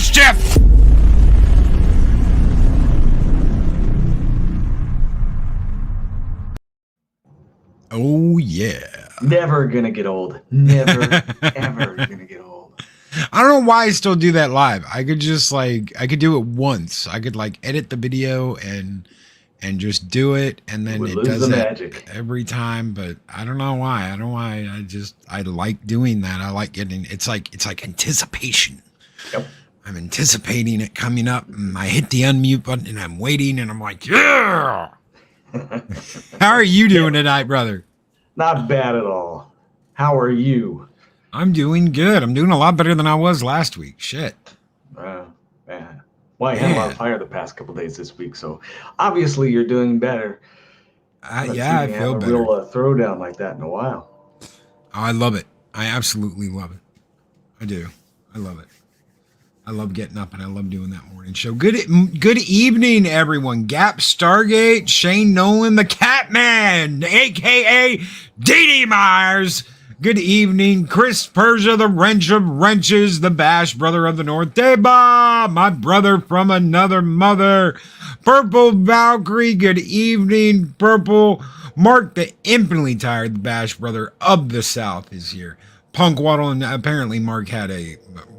Mischief! Oh, yeah. Never gonna get old. Never, ever gonna get old. I don't know why I still do that live. I could just I could do it once. I could edit the video and just do it, and then it does the it magic every time. But I don't know why. I don't know why. I like doing that. I like getting. It's like anticipation. Yep. I'm anticipating it coming up, and I hit the unmute button, and I'm waiting, and I'm like, yeah. How are you doing tonight, brother? Not bad at all. How are you? I'm doing good. I'm doing a lot better than I was last week. Shit. Man. Well, I had a lot of fire the past couple days this week, so obviously you're doing better. Yeah, I feel better. Real throwdown like that in a while. Oh, I love it. I absolutely love it. I do. I love it. I love getting up, and I love doing that morning show. Good evening, everyone. Gap Stargate, Shane Nolan, the Catman, a.k.a. D.D. Myers. Good evening, Chris Persia, the Wrench of Wrenches, the Bash brother of the North. Deba, my brother from another mother. Purple Valkyrie, good evening, Purple. Mark, the infinitely tired, the Bash brother of the South, is here. Punk Waddle, and apparently Mark had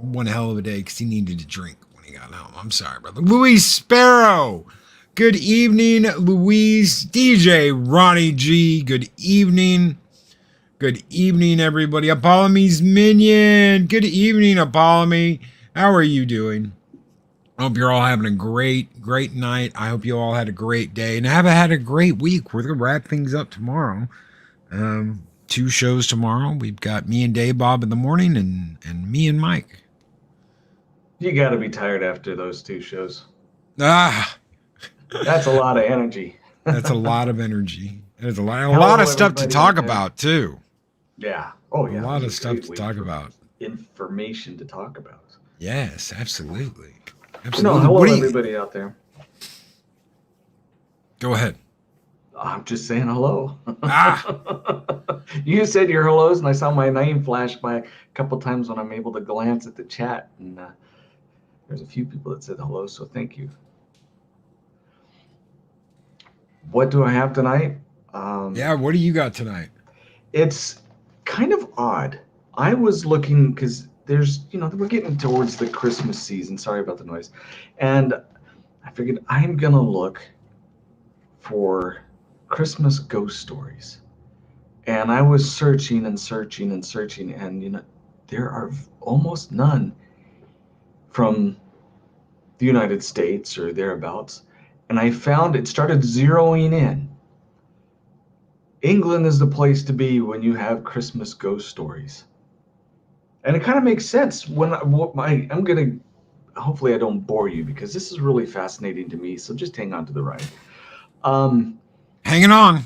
one hell of a day because he needed to drink when he got home. I'm sorry, brother. Louise Sparrow. Good evening, Louise. DJ Ronnie G. Good evening. Good evening, everybody. Apollome's Minion. Good evening, Apollomy. How are you doing? I hope you're all having a great night. I hope you all had a great day and have had a great week. We're going to wrap things up tomorrow. 2 shows tomorrow. We've got me and Dave Bob in the morning and me and Mike. You got to be tired after those 2 shows. That's a lot of energy. That's a lot of energy. There's a lot of stuff to talk about too. Yeah. Oh yeah. A lot of stuff to talk about. Information to talk about. Yes, absolutely. Hello everybody out there. Go ahead. I'm just saying hello. You said your hellos, and I saw my name flash by a couple times when I'm able to glance at the chat, and there's a few people that said hello, so thank you. What do I have tonight? What do you got tonight? It's kind of odd. I was looking because there's, we're getting towards the Christmas season. Sorry about the noise. And I figured I'm going to look for Christmas ghost stories. And I was searching, and there are almost none from the United States or thereabouts. And I found it started zeroing in. England is the place to be when you have Christmas ghost stories. And it kind of makes sense when I'm going to, hopefully I don't bore you because this is really fascinating to me. So just hang on to the ride. Hanging on.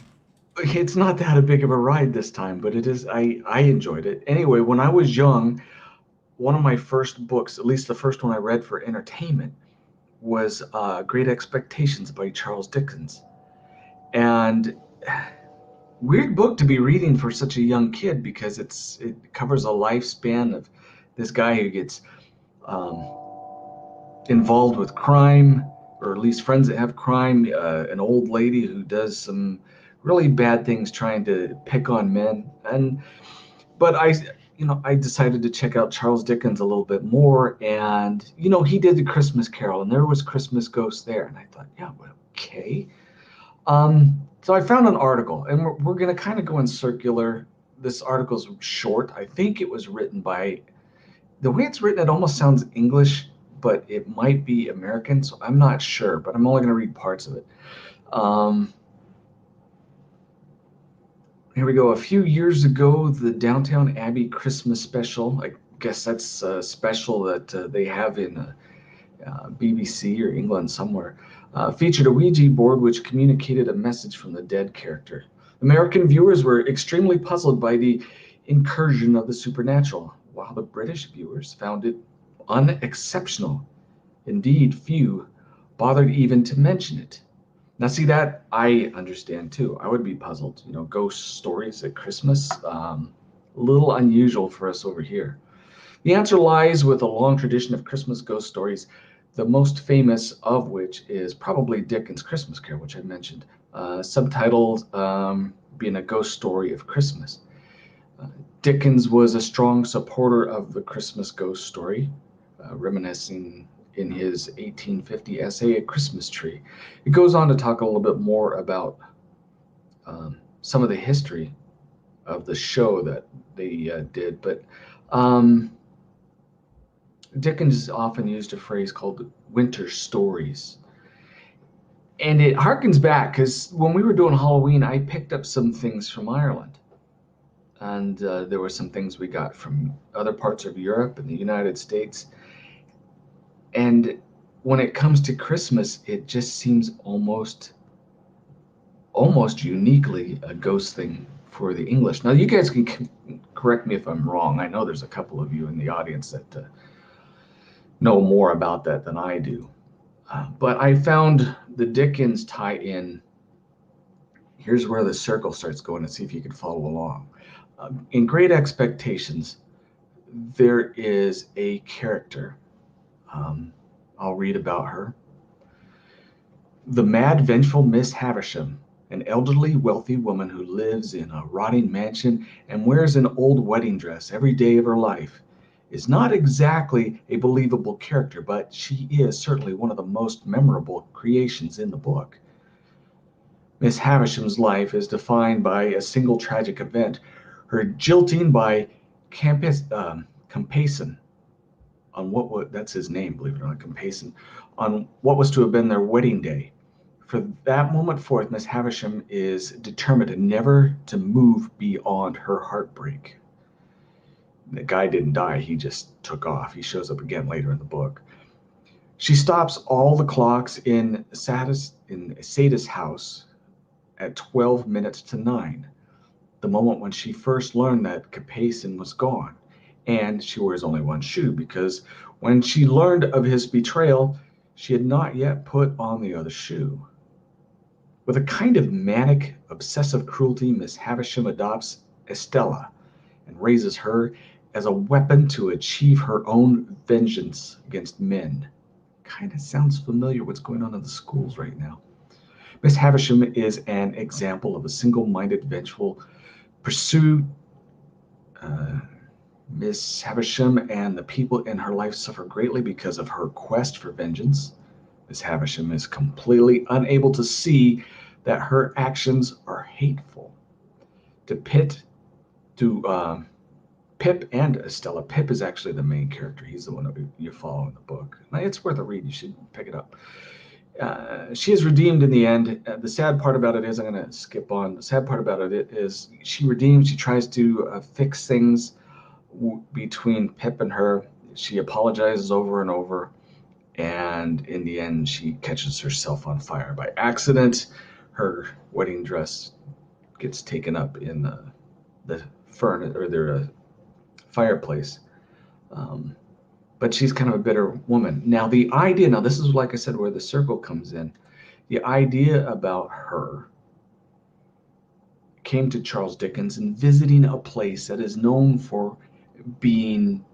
It's not that big of a ride this time, but it is. I enjoyed it. Anyway, when I was young, one of my first books, at least the first one I read for entertainment, was Great Expectations by Charles Dickens. And weird book to be reading for such a young kid because it covers a lifespan of this guy who gets involved with crime, or at least friends that have crime, an old lady who does some really bad things trying to pick on men. But I decided to check out Charles Dickens a little bit more, and he did the Christmas Carol, and there was Christmas ghosts there, and I thought, yeah, well, okay. So I found an article, and we're going to kind of go in circular. This article's short. I think it was written by, the way it's written, it almost sounds English, but it might be American, so I'm not sure, but I'm only going to read parts of it. Here we go. A few years ago, the Downtown Abbey Christmas special, I guess that's a special that they have in BBC or England somewhere, featured a Ouija board which communicated a message from the dead character. American viewers were extremely puzzled by the incursion of the supernatural, while the British viewers found it unexceptional. Indeed, few bothered even to mention it. Now, see, that I understand too. I would be puzzled. Ghost stories at Christmas, a little unusual for us over here. The answer lies with a long tradition of Christmas ghost stories, the most famous of which is probably Dickens' Christmas Carol, which I mentioned, subtitled being a ghost story of Christmas. Dickens was a strong supporter of the Christmas ghost story, reminiscing in his 1850 essay, A Christmas Tree. It goes on to talk a little bit more about some of the history of the show that they did, but Dickens often used a phrase called winter stories. And it harkens back because when we were doing Halloween, I picked up some things from Ireland. And there were some things we got from other parts of Europe and the United States. And when it comes to Christmas, it just seems almost uniquely a ghost thing for the English. Now, you guys can correct me if I'm wrong. I know there's a couple of you in the audience that know more about that than I do. But I found the Dickens tie-in. Here's where the circle starts going, and see if you can follow along. In Great Expectations, there is a character. I'll read about her. The mad, vengeful Miss Havisham, an elderly, wealthy woman who lives in a rotting mansion and wears an old wedding dress every day of her life, is not exactly a believable character, but she is certainly one of the most memorable creations in the book. Miss Havisham's life is defined by a single tragic event, her jilting by Compeyson on that's his name, believe it or not, Compeyson, on what was to have been their wedding day. For that moment forth, Miss Havisham is determined never to move beyond her heartbreak. The guy didn't die, he just took off. He shows up again later in the book. She stops all the clocks in Sada's house at 12 minutes to 9, the moment when she first learned that Compeyson was gone. And she wears only one shoe because when she learned of his betrayal, she had not yet put on the other shoe. With a kind of manic, obsessive cruelty, Miss Havisham adopts Estella and raises her as a weapon to achieve her own vengeance against men. Kind of sounds familiar what's going on in the schools right now. Miss Havisham is an example of a single-minded, vengeful pursuit. Miss Havisham and the people in her life suffer greatly because of her quest for vengeance. Miss Havisham is completely unable to see that her actions are hateful. To Pip and Estella. Pip is actually the main character. He's the one that you follow in the book. It's worth a read. You should pick it up. She is redeemed in the end. The sad part about it is, I'm going to skip on. The sad part about it is she redeems. She tries to fix things between Pip and her. She apologizes over and over. And in the end, she catches herself on fire by accident. Her wedding dress gets taken up in the furnace or their fireplace. But she's kind of a bitter woman. Now, this is, like I said, where the circle comes in. The idea about her came to Charles Dickens in visiting a place that is known for being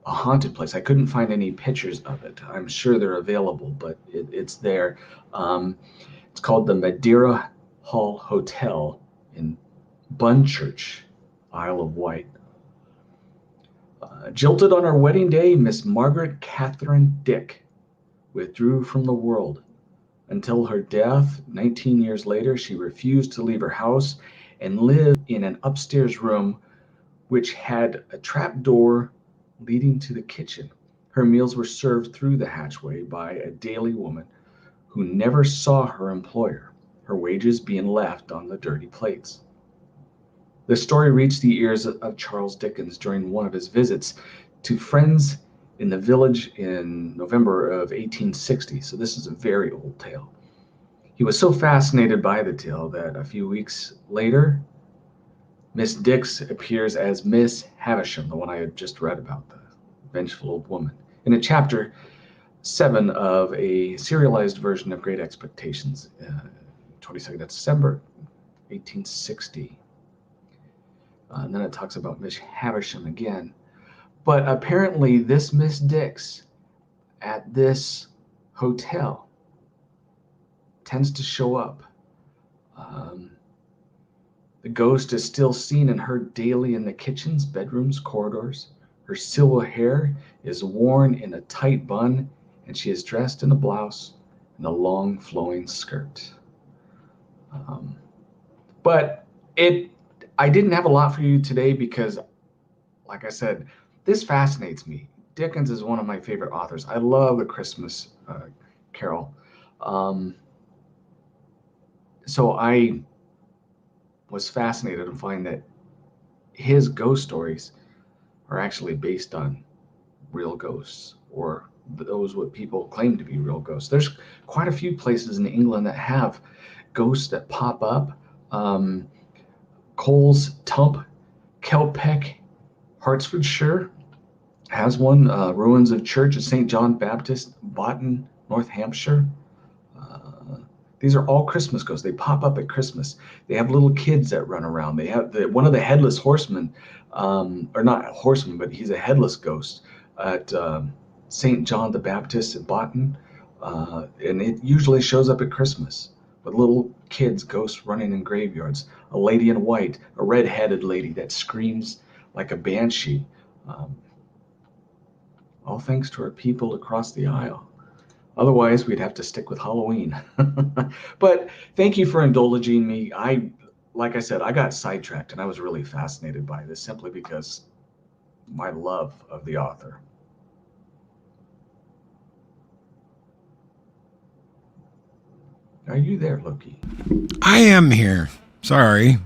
a haunted place. I couldn't find any pictures of it. I'm sure they're available, but it's there. It's called the Madeira Hall Hotel in Bunchurch, Isle of Wight. Jilted on her wedding day, Miss Margaret Catherine Dick withdrew from the world. Until her death, 19 years later, she refused to leave her house and lived in an upstairs room which had a trap door leading to the kitchen. Her meals were served through the hatchway by a daily woman who never saw her employer, her wages being left on the dirty plates. The story reached the ears of Charles Dickens during one of his visits to friends in the village in November of 1860. So this is a very old tale. He was so fascinated by the tale that a few weeks later, Miss Dix appears as Miss Havisham, the one I had just read about, the vengeful old woman, in a chapter 7 of a serialized version of Great Expectations, 22nd December 1860. And then it talks about Miss Havisham again. But apparently this Miss Dix at this hotel tends to show up. Um, the ghost is still seen and heard daily in the kitchens, bedrooms, corridors. Her silver hair is worn in a tight bun, and she is dressed in a blouse and a long flowing skirt. Um, but I didn't have a lot for you today because, like I said, this fascinates me. Dickens is one of my favorite authors. I love A Christmas Carol. Um, so I was fascinated to find that his ghost stories are actually based on real ghosts, or those what people claim to be real ghosts. There's quite a few places in England that have ghosts that pop up. Coles Tump, Kelpeck, Hertfordshire has one. Ruins of Church of St. John Baptist, Botten, North Hampshire. These are all Christmas ghosts. They pop up at Christmas. They have little kids that run around. They have one of the headless horsemen, or not a horseman, but he's a headless ghost at St. John the Baptist in Botten. And it usually shows up at Christmas with little kids, ghosts running in graveyards. A lady in white, a red-headed lady that screams like a banshee. All thanks to our people across the aisle. Otherwise, we'd have to stick with Halloween. But thank you for indulging me. Like I said, I got sidetracked and I was really fascinated by this simply because my love of the author. Are you there, Loki? I am here. Sorry.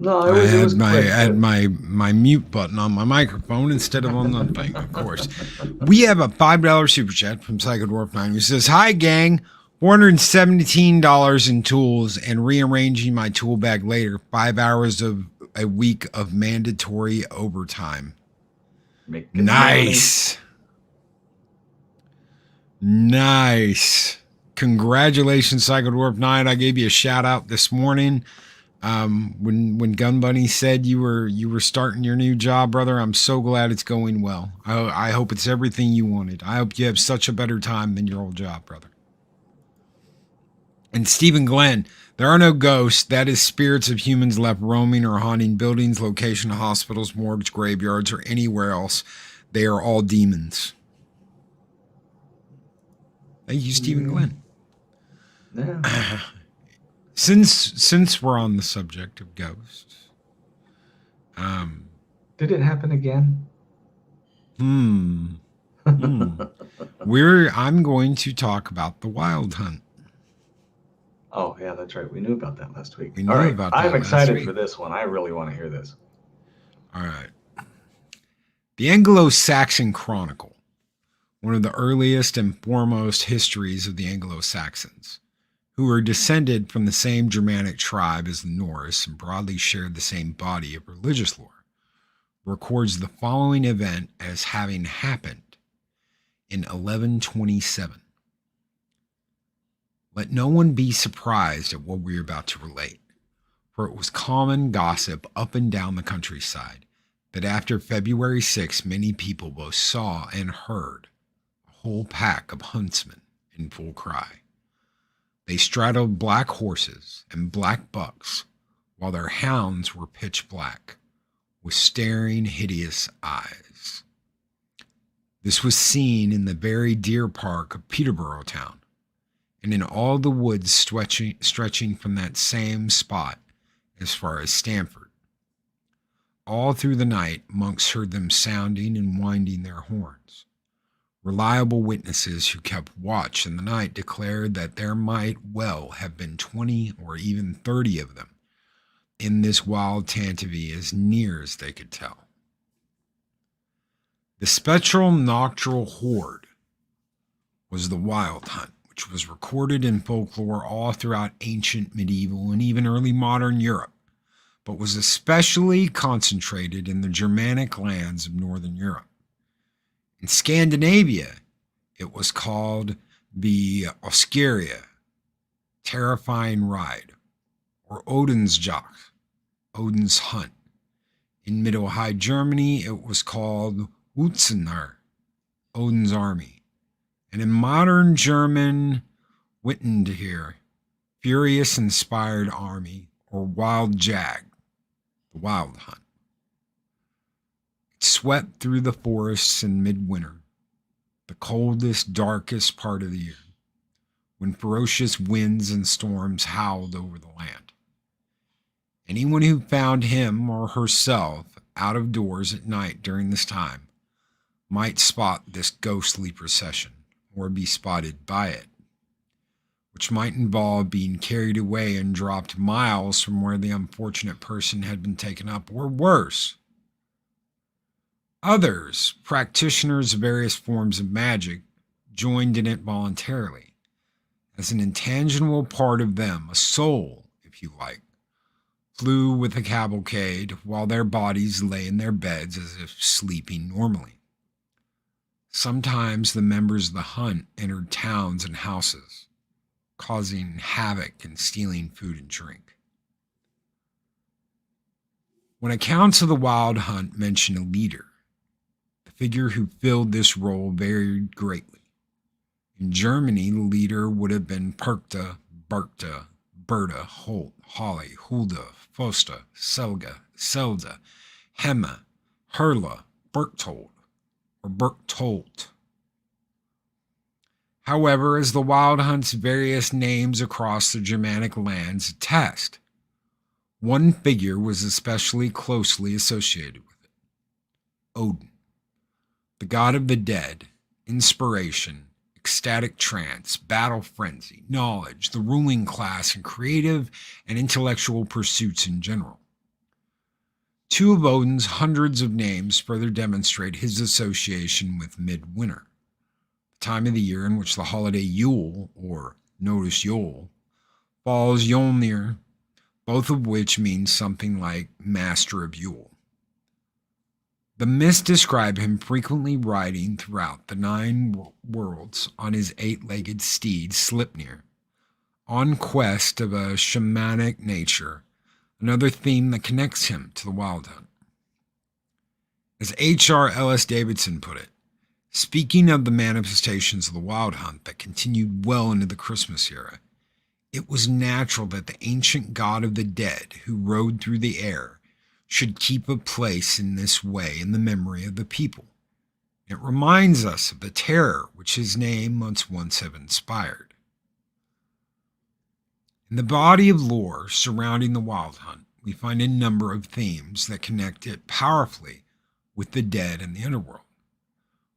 No, I quick, had my mute button on my microphone instead of on the thing, of course. We have a $5 super chat from Psycho Dwarf 9 who says, "Hi gang, $417 in tools and rearranging my tool bag later. 5 hours of a week of mandatory overtime." Nice. Nice. Congratulations, Psycho Dwarf 9. I gave you a shout out this morning. When Gun Bunny said you were starting your new job, brother, I'm so glad it's going well. I hope it's everything you wanted. I hope you have such a better time than your old job, brother. And Stephen Glenn, there are no ghosts. That is spirits of humans left roaming or haunting buildings, location, hospitals, morgues, graveyards, or anywhere else. They are all demons. Thank you, Stephen Glenn. Yeah. Since we're on the subject of ghosts, did it happen again? I'm going to talk about the Wild Hunt. Oh yeah, that's right. We knew about that last week. We knew about that. I'm excited for this one. I really want to hear this. All right. The Anglo-Saxon Chronicle, one of the earliest and foremost histories of the Anglo-Saxons, who were descended from the same Germanic tribe as the Norse and broadly shared the same body of religious lore, records the following event as having happened in 1127. Let no one be surprised at what we are about to relate, for it was common gossip up and down the countryside that after February 6, many people both saw and heard a whole pack of huntsmen in full cry. They straddled black horses and black bucks, while their hounds were pitch black, with staring, hideous eyes. This was seen in the very deer park of Peterborough town, and in all the woods stretching from that same spot as far as Stamford. All through the night, monks heard them sounding and winding their horns. Reliable witnesses who kept watch in the night declared that there might well have been 20 or even 30 of them in this wild tantivy as near as they could tell. The spectral nocturnal horde was the Wild Hunt, which was recorded in folklore all throughout ancient, medieval, and even early modern Europe, but was especially concentrated in the Germanic lands of Northern Europe. In Scandinavia, it was called the Oscaria, terrifying ride, or Odin's Jock, Odin's Hunt. In Middle High Germany, it was called Utzener, Odin's army, and in modern German, Wittendier, furious inspired army, or wild jag, the wild hunt. It swept through the forests in midwinter, the coldest, darkest part of the year, when ferocious winds and storms howled over the land. Anyone who found him or herself out of doors at night during this time might spot this ghostly procession or be spotted by it, which might involve being carried away and dropped miles from where the unfortunate person had been taken up, or worse. Others, practitioners of various forms of magic, joined in it voluntarily, as an intangible part of them, a soul, if you like, flew with the cavalcade while their bodies lay in their beds as if sleeping normally. Sometimes the members of the hunt entered towns and houses, causing havoc and stealing food and drink. When accounts of the wild hunt mention a leader, the figure who filled this role varied greatly. In Germany, the leader would have been Perkta, Berkta, Berta, Holt, Holly, Hulda, Fosta, Selga, Selda, Hema, Herla, Berktold, or Berktolt. However, as the wild hunt's various names across the Germanic lands attest, one figure was especially closely associated with it: Odin, the god of the dead, inspiration, ecstatic trance, battle frenzy, knowledge, the ruling class, and creative and intellectual pursuits in general. Two of Odin's hundreds of names further demonstrate his association with midwinter, the time of the year in which the holiday Yule, or Notice Yule, falls Yolnir, both of which mean something like Master of Yule. The myths describe him frequently riding throughout the 9 worlds on his 8-legged steed Sleipnir, on quest of a shamanic nature, another theme that connects him to the wild hunt. As H.R. Ellis Davidson put it, speaking of the manifestations of the wild hunt that continued well into the Christmas era, it was natural that the ancient god of the dead who rode through the air should keep a place in this way in the memory of the people. It reminds us of the terror which his name must once have inspired. In the body of lore surrounding the wild hunt, we find a number of themes that connect it powerfully with the dead and the underworld.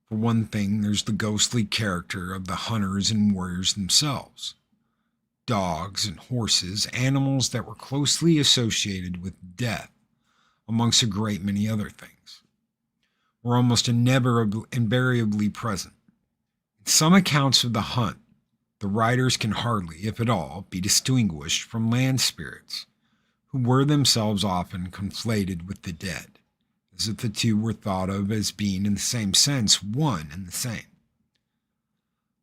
For one thing, there's the ghostly character of the hunters and warriors themselves. Dogs and horses, animals that were closely associated with death, amongst a great many other things, were almost invariably present. In some accounts of the hunt, the riders can hardly, if at all, be distinguished from land spirits, who were themselves often conflated with the dead, as if the two were thought of as being in the same sense one and the same.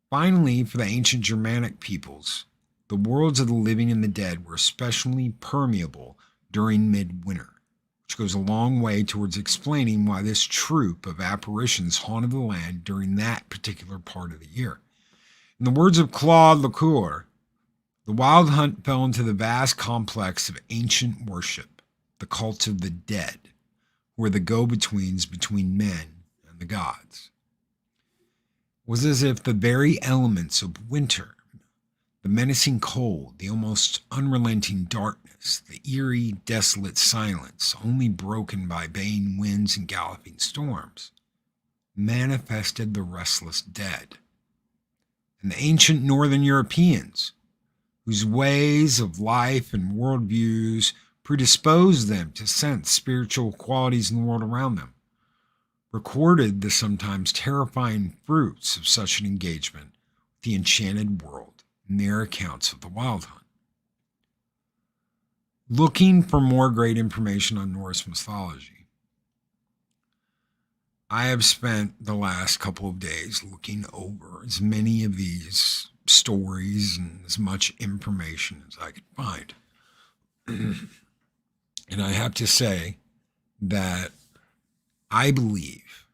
Finally, for the ancient Germanic peoples, the worlds of the living and the dead were especially permeable during midwinter, which goes a long way towards explaining why this troupe of apparitions haunted the land during that particular part of the year. In the words of Claude Lecour, the wild hunt fell into the vast complex of ancient worship, the cult of the dead, who were the go-betweens between men and the gods. It was as if the very elements of winter, the menacing cold, the almost unrelenting darkness, the eerie, desolate silence, only broken by baying winds and galloping storms, manifested the restless dead. And the ancient northern Europeans, whose ways of life and worldviews predisposed them to sense spiritual qualities in the world around them, recorded the sometimes terrifying fruits of such an engagement with the enchanted world in their accounts of the wild hunt. Looking for more great information on Norse mythology, I have spent the last couple of days looking over as many of these stories and as much information as I could find. And I have to say that I believe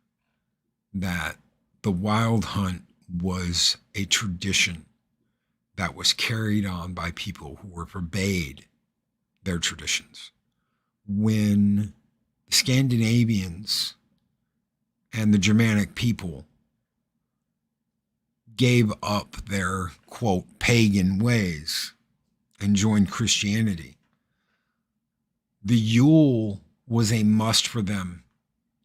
that the wild hunt was a tradition that was carried on by people who were forbade their traditions. When the Scandinavians and the Germanic people gave up their, quote, pagan ways and joined Christianity, the Yule was a must for them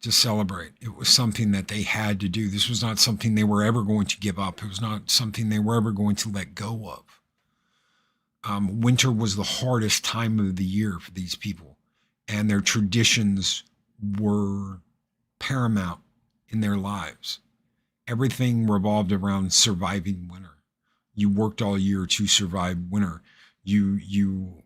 to celebrate. It was something that they had to do. This was not something they were ever going to give up. It was not something they were ever going to let go of. Winter was the hardest time of the year for these people, and their traditions were paramount in their lives. Everything revolved around surviving winter. You worked all year to survive winter. You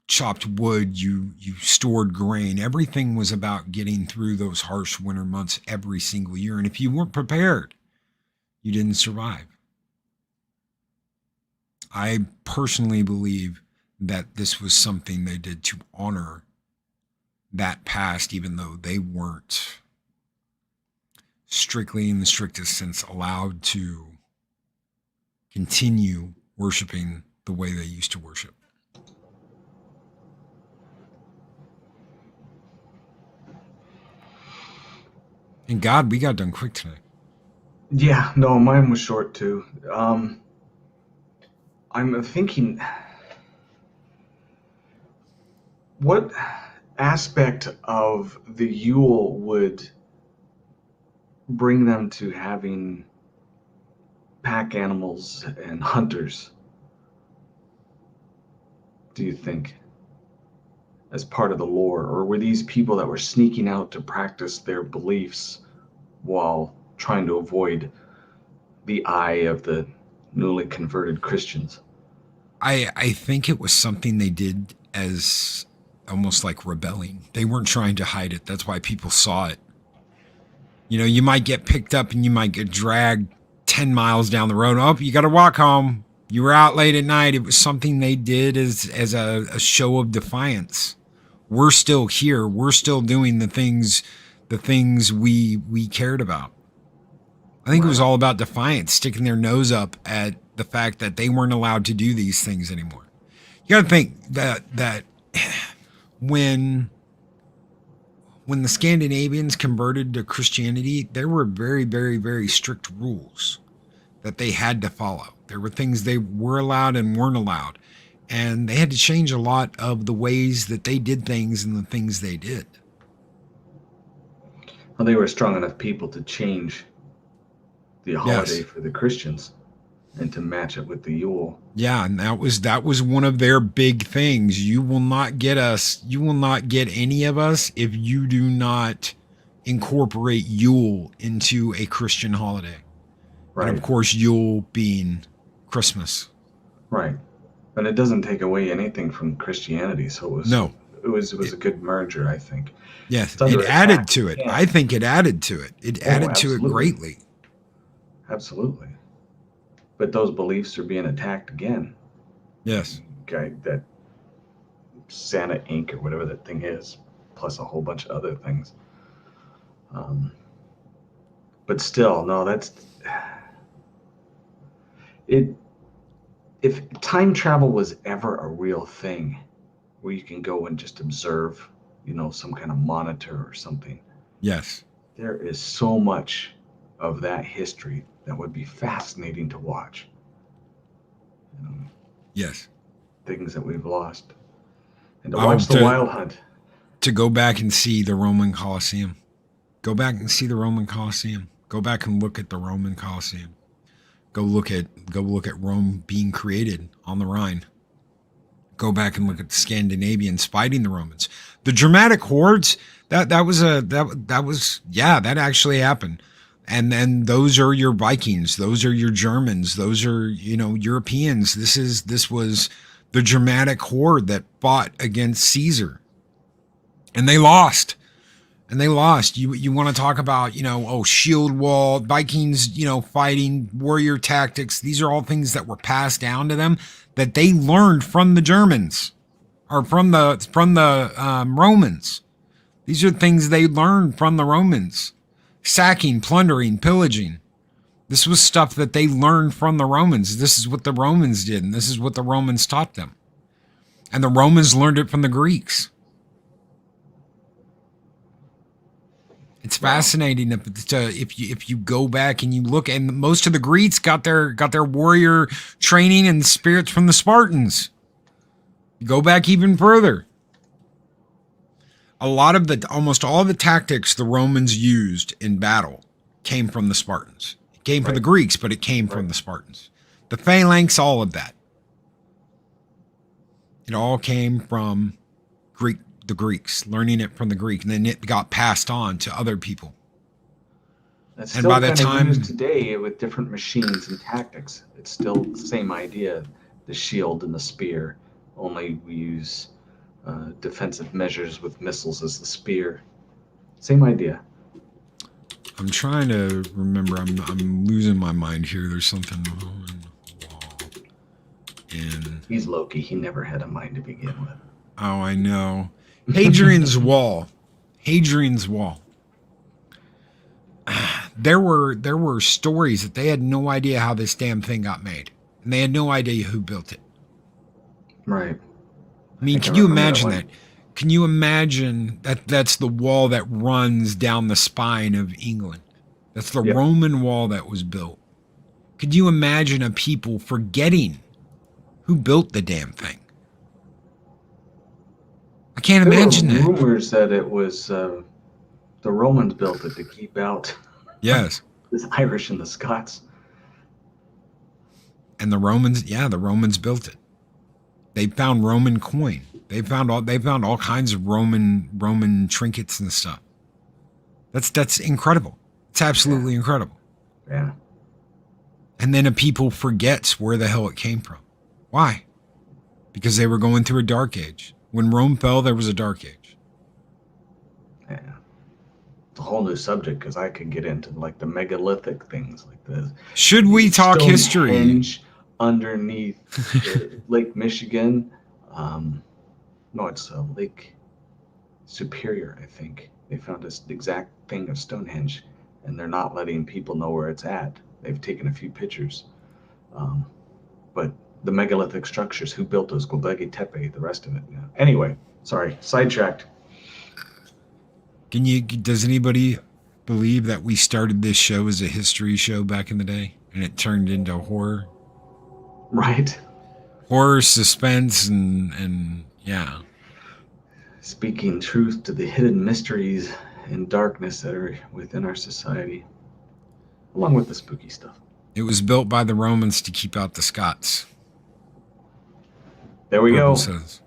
chopped wood, you stored grain. Everything was about getting through those harsh winter months every single year. And if you weren't prepared, you didn't survive. I personally believe that this was something they did to honor that past, even though they weren't strictly, in the strictest sense, allowed to continue worshiping the way they used to worship. And God, we got done quick tonight. Yeah, no, mine was short too. I'm thinking, what aspect of the Yule would bring them to having pack animals and hunters, do you think, as part of the lore? Or were these people that were sneaking out to practice their beliefs while trying to avoid the eye of the newly converted Christians? I think it was something they did as almost like rebelling. They weren't trying to hide it. That's why people saw it. You know, you might get picked up and you might get dragged 10 miles down the road. Oh, you got to walk home. You were out late at night. It was something they did as a show of defiance. We're still here. We're still doing the things we cared about. I think it was all about defiance, sticking their nose up at the fact that they weren't allowed to do these things anymore. You got to think that when the Scandinavians converted to Christianity, there were very, very, very strict rules that they had to follow. There were things they were allowed and weren't allowed. And they had to change a lot of the ways that they did things and the things they did. Well, they were strong enough people to change the holiday for the Christians and to match it with the Yule. Yeah, and that was one of their big things. You will not get us, you will not get any of us if you do not incorporate Yule into a Christian holiday. Right. And of course, Yule being Christmas. Right. But it doesn't take away anything from Christianity, so it was a good merger, I think. Yes, it added to it. Yeah. I think it added to it. It added to it greatly. Absolutely. But those beliefs are being attacked again. Yes. Okay, that Santa Inc. or whatever that thing is, plus a whole bunch of other things. But still, no, that's it. If time travel was ever a real thing, where you can go and just observe, some kind of monitor or something. Yes. There is so much of that history that would be fascinating to watch. Yes. Things that we've lost. And to watch the wild hunt. To go back and see the Roman Colosseum. Go back and see the Roman Colosseum. Go back and look at the Roman Colosseum. Go look at Rome being created on the Rhine. Go back and look at the Scandinavians fighting the Romans. The Germanic hordes, that actually happened. And then those are your Vikings, those are your Germans, those are, Europeans. This was the Germanic horde that fought against Caesar. And they lost. You want to talk about, shield wall, Vikings, fighting, warrior tactics. These are all things that were passed down to them that they learned from the Germans or from the Romans. These are things they learned from the Romans. sacking, plundering, pillaging. This was stuff that they learned from the Romans. This is what the Romans did, and this is what the Romans taught them. And the Romans learned it from the Greeks. It's fascinating if you go back and you look, and most of the Greeks got their warrior training and spirits from the Spartans. You go back even further. Almost all of the tactics the Romans used in battle came from the Spartans. It came from the Greeks, but it came from the Spartans. The phalanx, all of that. It all came from the Greeks, learning it from the Greek, and then it got passed on to other people. That's still by the time used today with different machines and tactics. It's still the same idea, the shield and the spear. Only we use defensive measures with missiles as the spear. Same idea. I'm trying to remember. I'm losing my mind here. There's something wrong. And he's Loki. He never had a mind to begin with. Oh, I know. Hadrian's Wall. Hadrian's Wall. There were stories that they had no idea how this damn thing got made, and they had no idea who built it. Right. I mean, can you imagine that? Can you imagine that's the wall that runs down the spine of England? That's the Roman wall that was built. Could you imagine a people forgetting who built the damn thing? I can't imagine that. There were rumors that it was the Romans built it to keep out the Irish and the Scots. And the Romans built it. They found Roman coin. They found all kinds of Roman trinkets and stuff. That's incredible. It's absolutely incredible. Yeah. And then a people forgets where the hell it came from. Why? Because they were going through a dark age. When Rome fell, there was a dark age. Yeah. It's a whole new subject because I could get into like the megalithic things like this. Should we talk history? Stonehenge underneath Lake Michigan. No, it's Lake Superior, I think. They found this exact thing of Stonehenge, and they're not letting people know where it's at. They've taken a few pictures. But the megalithic structures, who built those? Göbekli Tepe, the rest of it. Yeah. Anyway, sorry, sidetracked. Does anybody believe that we started this show as a history show back in the day, and it turned into horror? Right. Horror, suspense, and yeah. Speaking truth to the hidden mysteries and darkness that are within our society, along with the spooky stuff. It was built by the Romans to keep out the Scots. There we go. Says.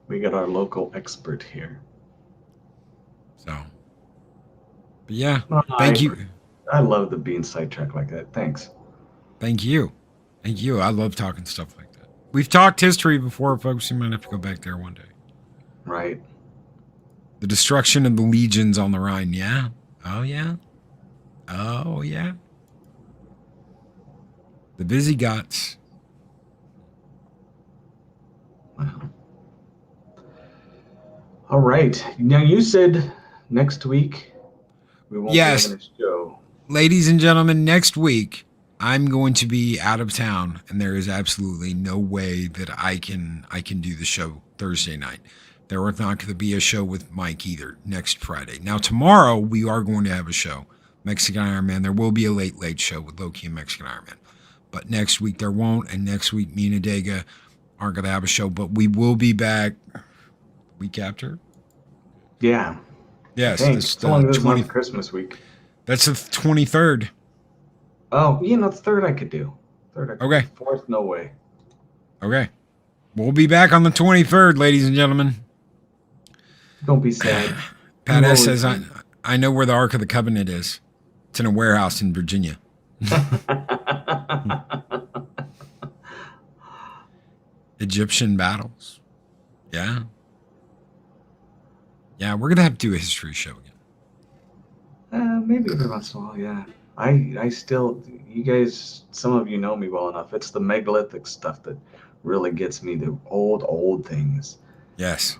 We got our local expert here. So, but yeah, thank you. I love the being sidetracked like that. Thanks. Thank you. Thank you. I love talking stuff like that. We've talked history before, folks. You might have to go back there one day. Right. The destruction of the legions on the Rhine. Yeah. Oh, yeah. Oh, yeah. The Visigoths. Wow. All right. Now, you said next week we won't be having a show. Ladies and gentlemen, next week I'm going to be out of town, and there is absolutely no way that I can do the show Thursday night. There is not going to be a show with Mike either next Friday. Now, tomorrow we are going to have a show, Mexican Iron Man. There will be a late show with Loki and Mexican Iron Man. But next week there won't, and next week me and Adega aren't going to have a show, but we will be back week after. Yeah. Yes. Thanks. How long is this Christmas week? That's the 23rd. Oh, the third I could do. Okay. Fourth, no way. Okay. We'll be back on the 23rd, ladies and gentlemen. Don't be sad. Pat S. says, I know where the Ark of the Covenant is. It's in a warehouse in Virginia. Egyptian battles. Yeah. Yeah, we're going to have to do a history show again. Maybe every once in a while, yeah. I still, you guys, some of you know me well enough. It's the megalithic stuff that really gets me, the old things. Yes.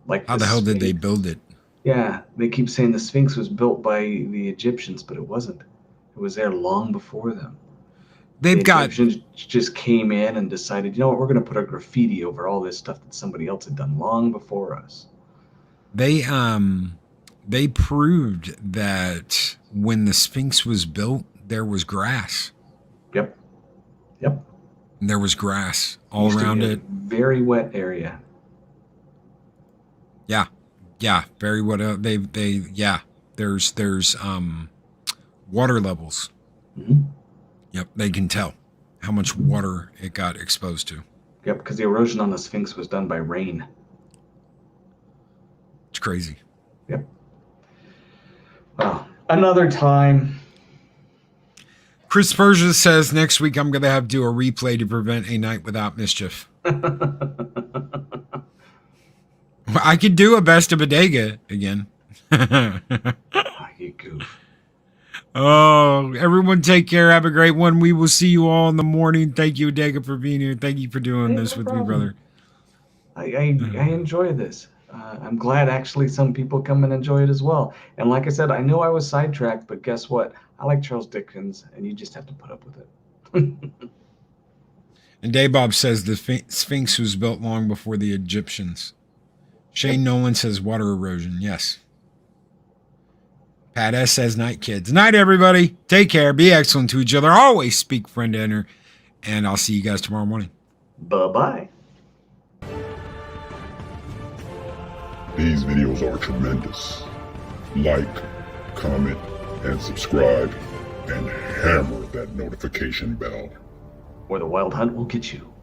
Like how the hell did they build it? Yeah, they keep saying the Sphinx was built by the Egyptians, but it wasn't. It was there long before them. The They've got Egyptians just came in and decided, you know what, we're going to put a graffiti over all this stuff that somebody else had done long before us. they proved that when the Sphinx was built, there was grass. Yep. Yep. There was grass all Used to around be a it. very wet area. Yeah, very what there's water levels. Mm-hmm. Yep, they can tell how much water it got exposed to. Yep, because the erosion on the Sphinx was done by rain. It's crazy. Yep. Well, another time. Chris Persia says next week I'm gonna have to do a replay to prevent a night without mischief. I could do a best of Adega again. You goof. Oh, everyone take care. Have a great one. We will see you all in the morning. Thank you, Adega, for being here. Thank you for doing this No with problem. me, brother. I enjoy this. I'm glad actually some people come and enjoy it as well. And like I said, I know I was sidetracked, but guess what? I like Charles Dickens, and you just have to put up with it. And Daybob says the Sphinx was built long before the Egyptians. Shane Nolan says water erosion. Yes. Pat S says night, kids. Night, everybody. Take care. Be excellent to each other. Always speak friend to enter. And I'll see you guys tomorrow morning. Bye-bye. These videos are tremendous. Like, comment, and subscribe, and hammer that notification bell. Or the Wild Hunt will get you.